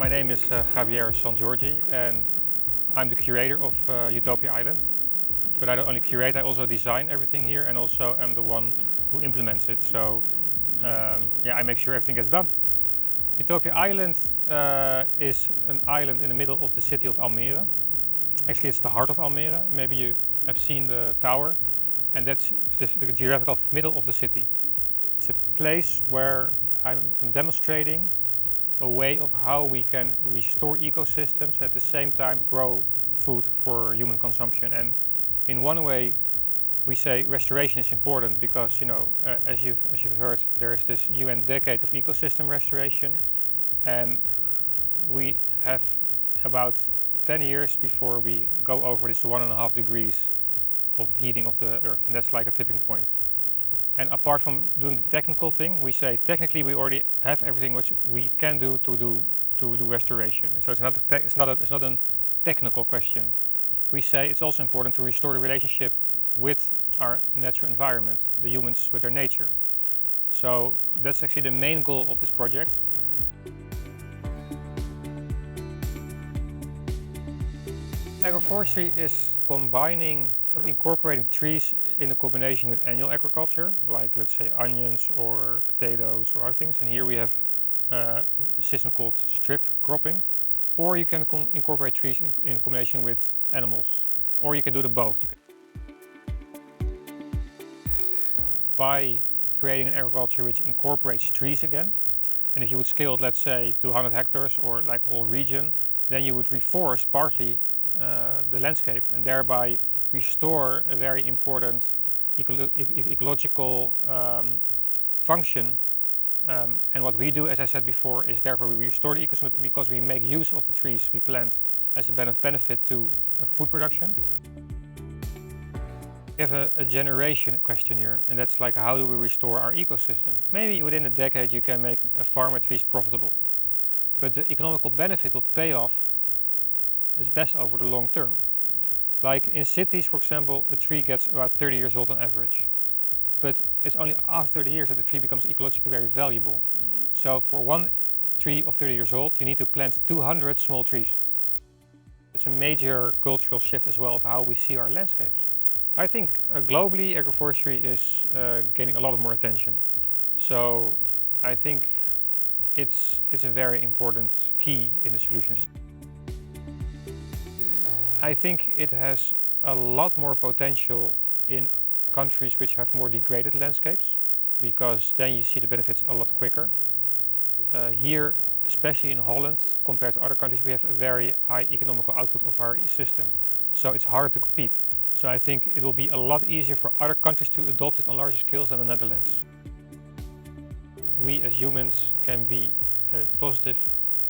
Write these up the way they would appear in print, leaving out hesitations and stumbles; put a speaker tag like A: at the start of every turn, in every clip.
A: My name is Javier Sangiorgi and I'm the curator of Utopia Island. But I don't only curate, I also design everything here and also am the one who implements it. So I make sure everything gets done. Utopia Island is an island in the middle of the city of Almere. Actually, it's the heart of Almere. Maybe you have seen the tower, and that's the geographical middle of the city. It's a place where I'm demonstrating a way of how we can restore ecosystems and at the same time grow food for human consumption. And in one way, we say restoration is important because, as you've heard, there is this UN decade of ecosystem restoration, and we have about 10 years before we go over this 1.5 degrees of heating of the Earth, and that's like a tipping point. And apart from doing the technical thing, we say technically we already have everything which we can do to do restoration. So it's not a technical question. We say it's also important to restore the relationship with our natural environment, the humans with their nature. So that's actually the main goal of this project. Agroforestry is incorporating trees in a combination with annual agriculture, like let's say onions or potatoes or other things. And here we have a system called strip cropping. Or you can incorporate trees in combination with animals. Or you can do them both. By creating an agriculture which incorporates trees again, and if you would scale it, let's say, to 100 hectares or like a whole region, then you would reforest partly the landscape and thereby restore a very important ecological function. And what we do, as I said before, is therefore we restore the ecosystem because we make use of the trees we plant as a benefit to food production. We have a generation question here, and that's like, how do we restore our ecosystem? Maybe within a decade you can make a farm with trees profitable, but the economical benefit will pay off is best over the long term. Like in cities, for example, a tree gets about 30 years old on average. But it's only after 30 years that the tree becomes ecologically very valuable. So for one tree of 30 years old, you need to plant 200 small trees. It's a major cultural shift as well of how we see our landscapes. I think globally agroforestry is getting a lot more attention. So I think it's a very important key in the solutions. I think it has a lot more potential in countries which have more degraded landscapes, because then you see the benefits a lot quicker. Here, especially in Holland, compared to other countries, we have a very high economical output of our system. So it's harder to compete. So I think it will be a lot easier for other countries to adopt it on larger scales than the Netherlands. We as humans can be a positive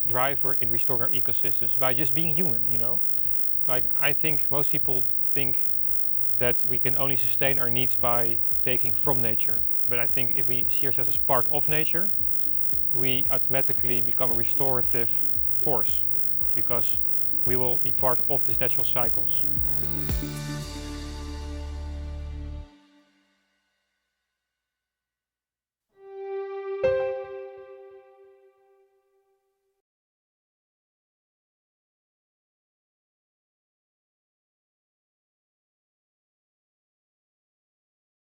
A: driver in restoring our ecosystems by just being human, Like, I think most people think that we can only sustain our needs by taking from nature. But I think if we see ourselves as part of nature, we automatically become a restorative force because we will be part of these natural cycles.